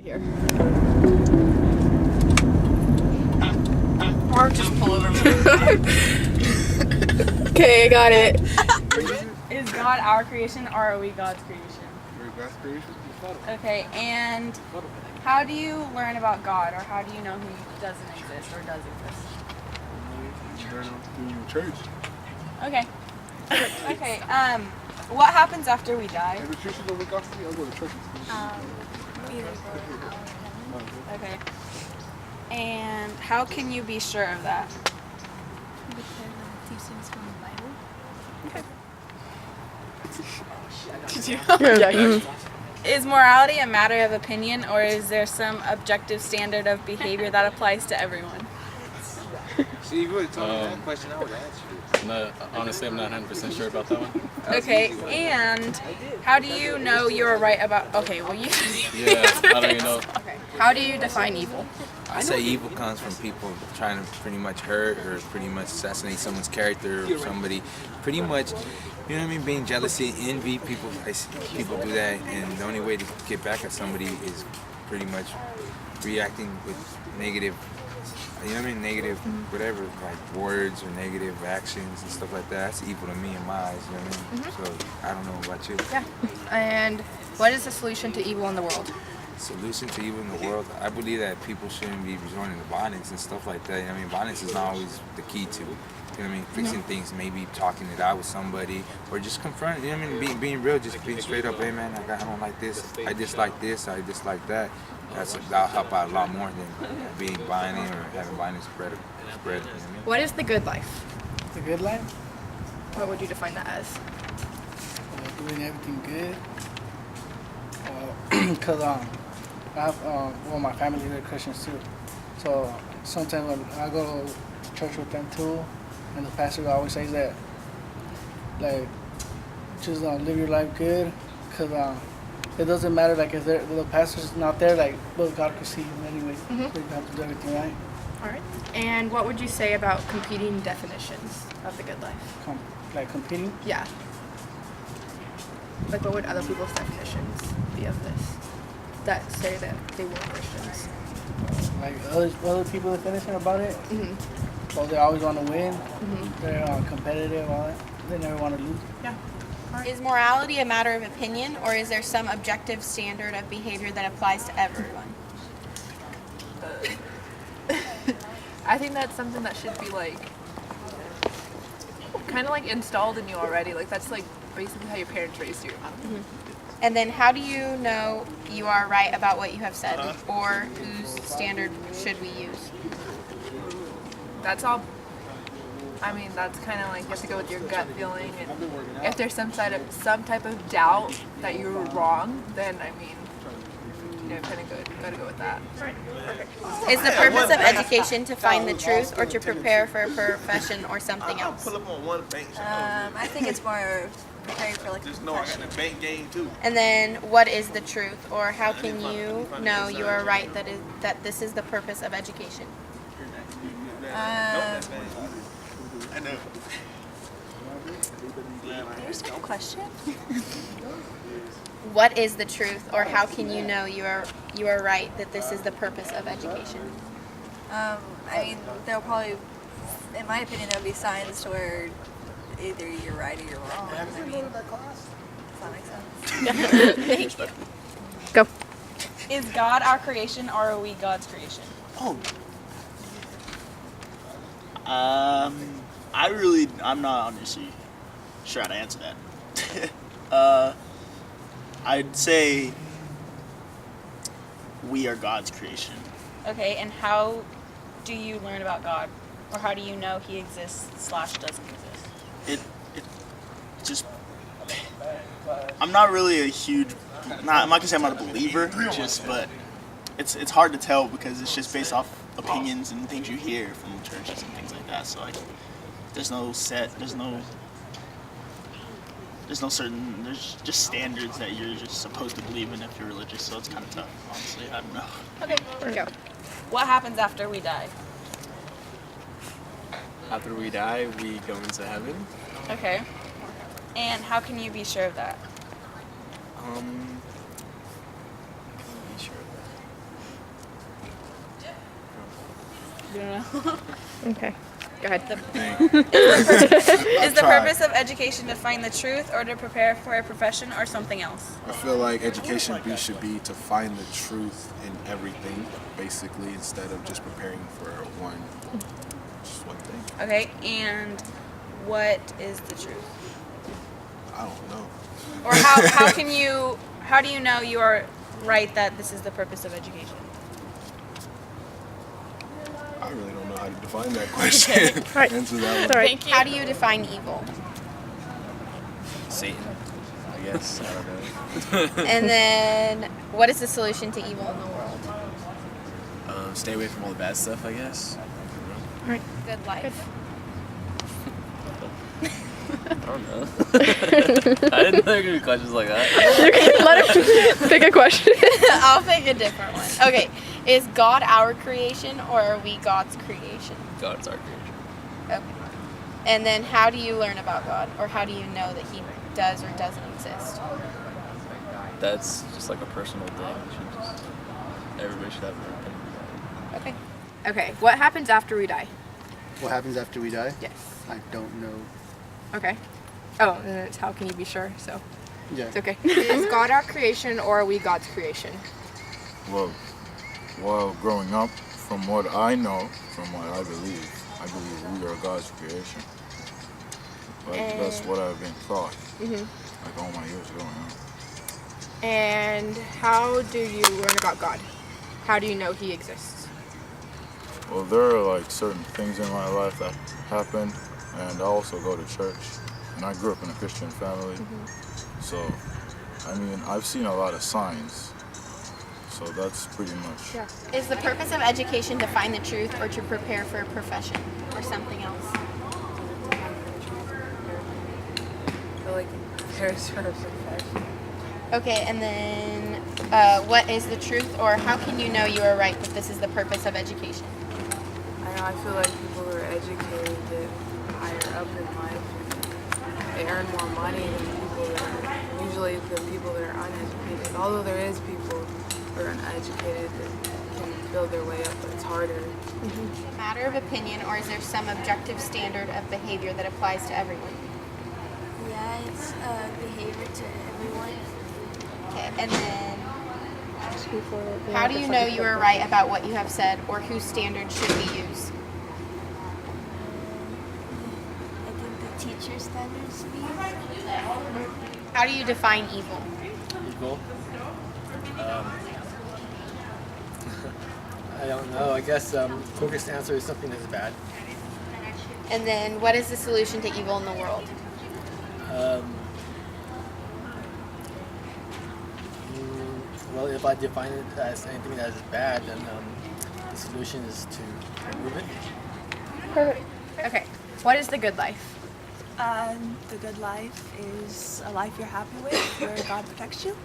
Here. Or just pull over. Okay, I got it. Is God our creation or are we God's creation? We're God's creation. Okay, and how do you learn about God, or how do you know He doesn't exist or does exist? Learn through church. Okay. Okay. What happens after we die? Every Christian don't look after me. I'll go to church. Okay. And how can you be sure of that? Because of teachings from the Bible. Okay. Is morality a matter of opinion, or is there some objective standard of behavior that applies to everyone? See, if you would have told me that question, I would have answered it. No, honestly, I'm not 100% sure about that one. Okay, and how do you know you're right about... Okay, well, you... Yeah, I don't even know. Okay. How do you define evil? I say evil comes from people trying to pretty much hurt or pretty much assassinate someone's character or somebody. Pretty much, you know what I mean, being jealousy, envy, people do that, and the only way to get back at somebody is pretty much reacting with negative, you know what I mean, negative whatever, like words or negative actions and stuff like that. That's evil to me in my eyes, you know what I mean? So, I don't know about you. Yeah. And what is the solution to evil in the world? Solution to evil in the world, I believe that people shouldn't be resorting to violence and stuff like that. I mean, violence is not always the key to, you know what I mean, fixing things, maybe talking it out with somebody, or just confronting, you know what I mean, being real, just being straight up, hey man, I don't like this, I dislike this, I dislike that. That'll help out a lot more than being violent or having violence spread, you know what I mean? What is the good life? The good life? What would you define that as? Doing everything good. Because I have, my family, they're Christians too. So sometimes when I go to church with them too, and the pastor always says that, like, just live your life good, because it doesn't matter, like, if the pastor's not there, like, but God can see him anyway. So you have to do everything right. All right. And what would you say about competing definitions of the good life? Like competing? Yeah. Like, what would other people's definitions be of this that say that they were Christians? Like other people definition about it? Well, they always want to win. They're competitive, all that. They never want to lose. Yeah. Is morality a matter of opinion, or is there some objective standard of behavior that applies to everyone? I think that's something that should be like kind of like installed in you already. Like that's like basically how your parents raised you. And then how do you know you are right about what you have said, or whose standard should we use? That's all. I mean, that's kind of like you have to go with your gut feeling, and if there's some type of doubt that you were wrong, then I mean, you know, kind of gotta go with that. Is the purpose of education to find the truth, or to prepare for a profession or something else? I think it's more preparing for like a profession. And then what is the truth, or how can you know you are right that this is the purpose of education? I know. There's no question. What is the truth, or how can you know you are right that this is the purpose of education? I mean, there'll probably, in my opinion, there'll be signs to where either you're right or you're wrong. I mean, does that make sense? Go. Is God our creation, or are we God's creation? I'm not honestly sure how to answer that. I'd say we are God's creation. Okay, and how do you learn about God, or how do you know He exists / doesn't exist? It just, I'm not really a huge, I'm not gonna say I'm not a believer, but it's hard to tell because it's just based off opinions and things you hear from churches and things like that. So like, there's just standards that you're just supposed to believe in if you're religious. So it's kind of tough, honestly. I don't know. Okay, go. What happens after we die? After we die, we go into heaven. Okay. And how can you be sure of that? Can you be sure of that? You don't know. Okay. Go ahead. Is the purpose of education to find the truth or to prepare for a profession or something else? I feel like education should be to find the truth in everything, basically, instead of just preparing for just one thing. Okay, and what is the truth? I don't know. Or how do you know you are right that this is the purpose of education? I really don't know how to define that question. Right. Answer that one. Sorry. Thank you. How do you define evil? Satan, I guess. I don't know. And then, what is the solution to evil in the world? Stay away from all the bad stuff, I guess. Good life. I don't know. I didn't know there were gonna be questions like that. You can let him pick a question. I'll pick a different one. Okay, is God our creation or are we God's creation? God's our creation. Okay. And then how do you learn about God, or how do you know that He does or doesn't exist? That's just like a personal thing. Everybody should have their opinion. Okay. Okay. What happens after we die? What happens after we die? Yes. I don't know. Okay. Oh, and then it's how can you be sure? So Yeah. it's okay. Is God our creation or are we God's creation? Well, while growing up, from what I know, from what I believe we are God's creation. That's what I've been taught, like all my years growing up. And how do you learn about God? How do you know He exists? Well, there are like certain things in my life that happened, and I also go to church, and I grew up in a Christian family, so I mean, I've seen a lot of signs, so that's pretty much. Yeah. Is the purpose of education to find the truth or to prepare for a profession or something else? I feel like there's for a profession. Okay, and then what is the truth, or how can you know you are right that this is the purpose of education? I know, I feel like people who are educated get higher up in life and they earn more money than people that are, usually the people that are uneducated. Although there is people who are uneducated that can build their way up, but it's harder. Matter of opinion, or is there some objective standard of behavior that applies to everyone? Yeah, it's behavior to everyone. Okay, and then how do you know you are right about what you have said, or whose standards should we use? I think the teacher standards we use. How do you define evil? Equal? I don't know. I guess quickest answer is something that's bad. And then what is the solution to evil in the world? Well, if I define it as anything that is bad, then the solution is to remove it. Perfect. Okay. What is the good life? The good life is a life you're happy with, where God protects you.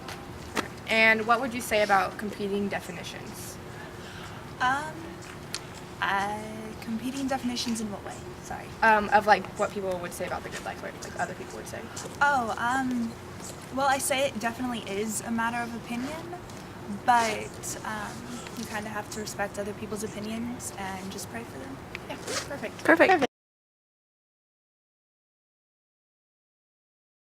And what would you say about competing definitions? Competing definitions in what way? Sorry. Of like what people would say about the good life, or like other people would say. Well, I say it definitely is a matter of opinion, but you kind of have to respect other people's opinions and just pray for them. Yeah, perfect. Perfect.